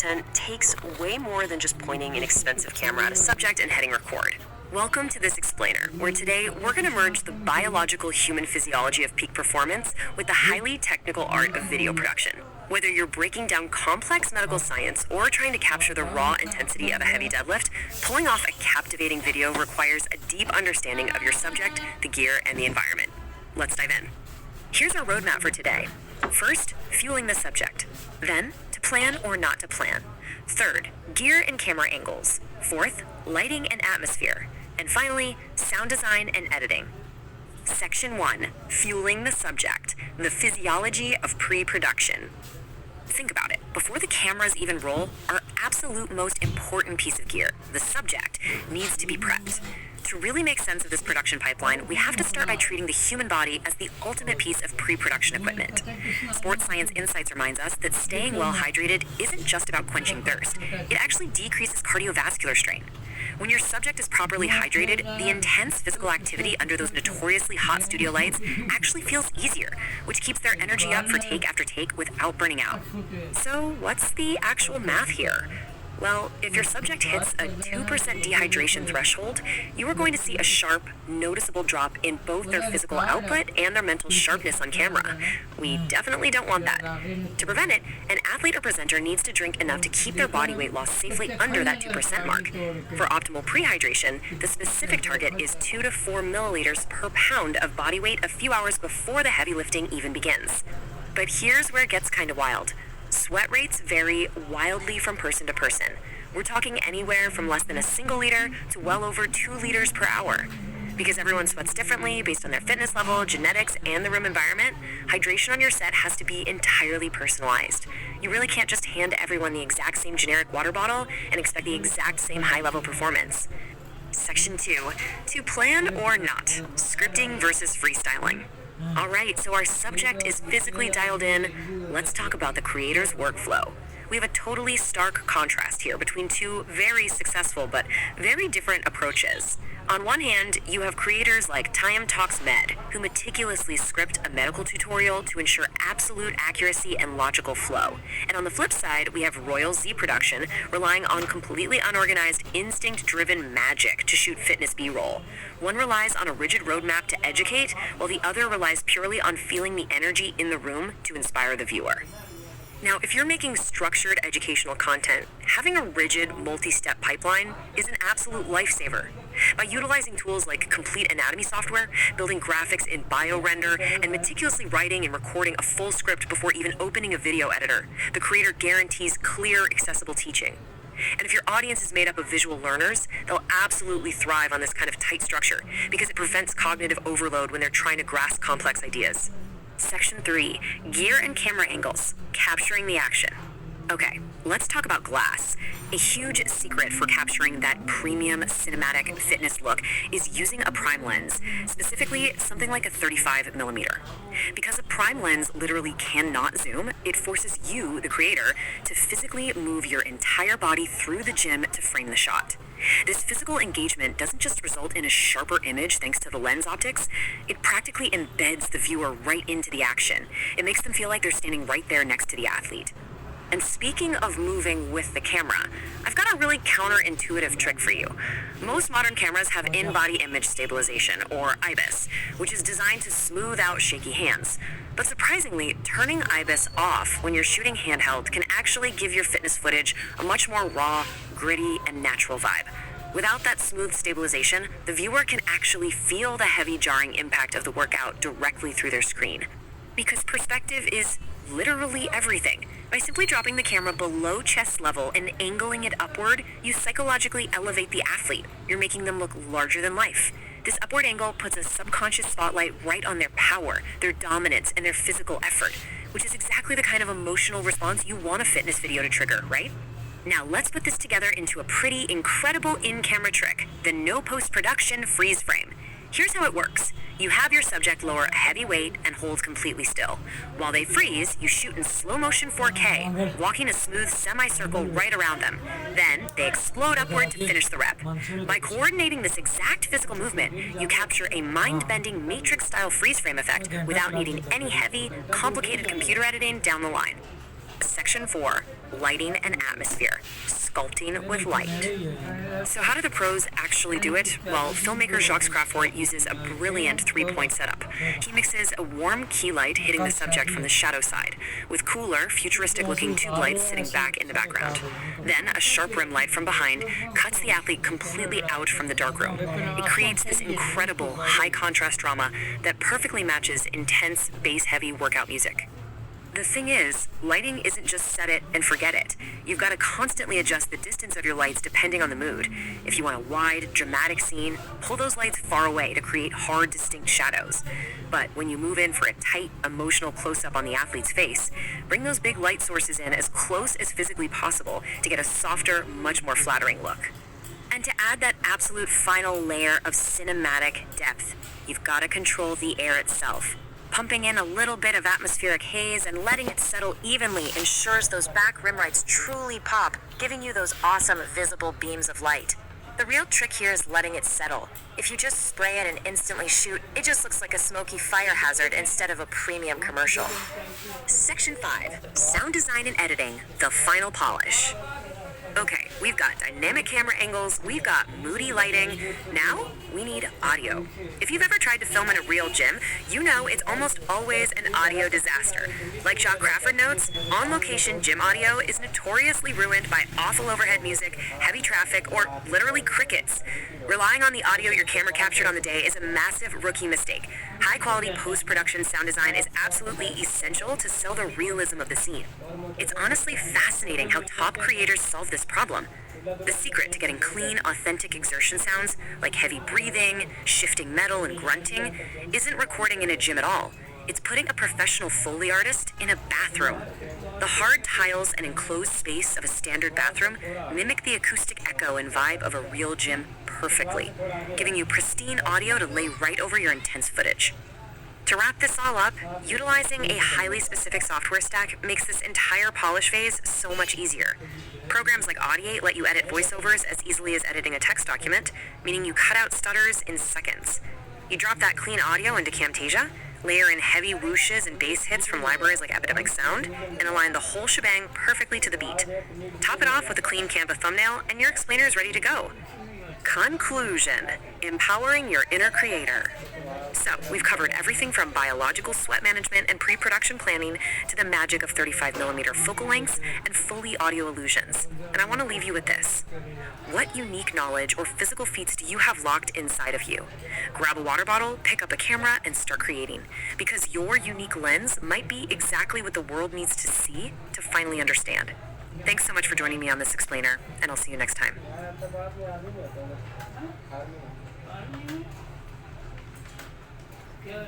content takes way more than just pointing an expensive camera at a subject and hitting record. Welcome to this explainer, where today we're going to merge the biological human physiology of peak performance with the highly technical art of video production. Whether you're breaking down complex medical science or trying to capture the raw intensity of a heavy deadlift, pulling off a captivating video requires a deep understanding of your subject, the gear, and the environment. Let's dive in. Here's our roadmap for today. First, fueling the subject. Then, to plan or not to plan. Third, gear and camera angles. Fourth, lighting and atmosphere. And finally, sound design and editing. Section 1, fueling the subject, the physiology of pre-production. Think about it. Before the cameras even roll, our absolute most important piece of gear, the subject, needs to be prepped. To really make sense of this production pipeline, we have to start by treating the human body as the ultimate piece of pre-production equipment. Sports Science Insights reminds us that staying well hydrated isn't just about quenching thirst. It actually decreases cardiovascular strain. When your subject is properly hydrated, the intense physical activity under those notoriously hot studio lights actually feels easier, which keeps their energy up for take after take without burning out. So what's the actual math here? Well, if your subject hits a 2% dehydration threshold, you are going to see a sharp, noticeable drop in both their physical output and their mental sharpness on camera. We definitely don't want that. To prevent it, an athlete or presenter needs to drink enough to keep their body weight loss safely under that 2% mark. For optimal prehydration, the specific target is 2 to 4 milliliters per pound of body weight a few hours before the heavy lifting even begins. But here's where it gets kind of wild. Sweat rates vary wildly from person to person. We're talking anywhere from less than a single liter to well over 2 liters per hour. Because everyone sweats differently based on their fitness level, genetics, and the room environment, hydration on your set has to be entirely personalized. You really can't just hand everyone the exact same generic water bottle and expect the exact same high-level performance. Section 2, to plan or not, scripting versus freestyling. Alright, so our subject is physically dialed in. Let's talk about the creator's workflow. We have a totally stark contrast here between two very successful but very different approaches. On one hand, you have creators like Time Talks Med, who meticulously script a medical tutorial to ensure absolute accuracy and logical flow. And on the flip side, we have Royal Z Production, relying on completely unorganized, instinct-driven magic to shoot fitness B-roll. One relies on a rigid roadmap to educate, while the other relies purely on feeling the energy in the room to inspire the viewer. Now, if you're making structured educational content, having a rigid, multi-step pipeline is an absolute lifesaver. By utilizing tools like complete anatomy software, building graphics in BioRender, and meticulously writing and recording a full script before even opening a video editor, the creator guarantees clear, accessible teaching. And if your audience is made up of visual learners, they'll absolutely thrive on this kind of tight structure because it prevents cognitive overload when they're trying to grasp complex ideas. Section 3, gear and camera angles, capturing the action. Okay, let's talk about glass. A huge secret for capturing that premium cinematic fitness look is using a prime lens, specifically something like a 35mm. Because a prime lens literally cannot zoom, it forces you, the creator, to physically move your entire body through the gym to frame the shot. This physical engagement doesn't just result in a sharper image thanks to the lens optics, it practically embeds the viewer right into the action. It makes them feel like they're standing right there next to the athlete. And speaking of moving with the camera, I've got a really counterintuitive trick for you. Most modern cameras have in-body image stabilization, or IBIS, which is designed to smooth out shaky hands. But surprisingly, turning IBIS off when you're shooting handheld can actually give your fitness footage a much more raw, gritty, and natural vibe. Without that smooth stabilization, the viewer can actually feel the heavy, jarring impact of the workout directly through their screen. Because perspective is literally everything. By simply dropping the camera below chest level and angling it upward, you psychologically elevate the athlete. You're making them look larger than life. This upward angle puts a subconscious spotlight right on their power, their dominance, and their physical effort, which is exactly the kind of emotional response you want a fitness video to trigger, right? Now let's put this together into a pretty incredible in-camera trick, the no post-production freeze frame. Here's how it works. You have your subject lower a heavy weight and hold completely still. While they freeze, you shoot in slow motion 4K, walking a smooth semicircle right around them. Then, they explode upward to finish the rep. By coordinating this exact physical movement, you capture a mind-bending matrix-style freeze frame effect without needing any heavy, complicated computer editing down the line. Section 4, Lighting and Atmosphere, Sculpting with Light. So how do the pros actually do it? Well, filmmaker Jacques Crawford uses a brilliant three-point setup. He mixes a warm key light hitting the subject from the shadow side, with cooler, futuristic-looking tube lights sitting back in the background. Then, a sharp rim light from behind cuts the athlete completely out from the darkroom. It creates this incredible, high-contrast drama that perfectly matches intense, bass-heavy workout music. The thing is, lighting isn't just set it and forget it. You've got to constantly adjust the distance of your lights depending on the mood. If you want a wide, dramatic scene, pull those lights far away to create hard, distinct shadows. But when you move in for a tight, emotional close-up on the athlete's face, bring those big light sources in as close as physically possible to get a softer, much more flattering look. And to add that absolute final layer of cinematic depth, you've got to control the air itself. Pumping in a little bit of atmospheric haze and letting it settle evenly ensures those back rim lights truly pop, giving you those awesome visible beams of light. The real trick here is letting it settle. If you just spray it and instantly shoot, it just looks like a smoky fire hazard instead of a premium commercial. Section 5, Sound Design and Editing, the final polish. Okay, we've got dynamic camera angles, we've got moody lighting. Now, we need audio. If you've ever tried to film in a real gym, you know it's almost always an audio disaster. Like Jacques Crawford notes, on-location gym audio is notoriously ruined by awful overhead music, heavy traffic, or literally crickets. Relying on the audio your camera captured on the day is a massive rookie mistake. High-quality post-production sound design is absolutely essential to sell the realism of the scene. It's honestly fascinating how top creators solve this problem. The secret to getting clean, authentic exertion sounds, like heavy breathing, shifting metal, and grunting, isn't recording in a gym at all. It's putting a professional Foley artist in a bathroom. The hard tiles and enclosed space of a standard bathroom mimic the acoustic echo and vibe of a real gym perfectly, giving you pristine audio to lay right over your intense footage. To wrap this all up, utilizing a highly specific software stack makes this entire polish phase so much easier. Programs like Audiate let you edit voiceovers as easily as editing a text document, meaning you cut out stutters in seconds. You drop that clean audio into Camtasia, layer in heavy whooshes and bass hits from libraries like Epidemic Sound, and align the whole shebang perfectly to the beat. Top it off with a clean Canva thumbnail, and your explainer is ready to go. Conclusion: empowering your inner creator. So, we've covered everything from biological sweat management and pre-production planning to the magic of 35mm focal lengths and Foley audio illusions. And I want to leave you with this. What unique knowledge or physical feats do you have locked inside of you? Grab a water bottle, pick up a camera, and start creating. Because your unique lens might be exactly what the world needs to see to finally understand. Thanks so much for joining me on this explainer, and I'll see you next time. क्या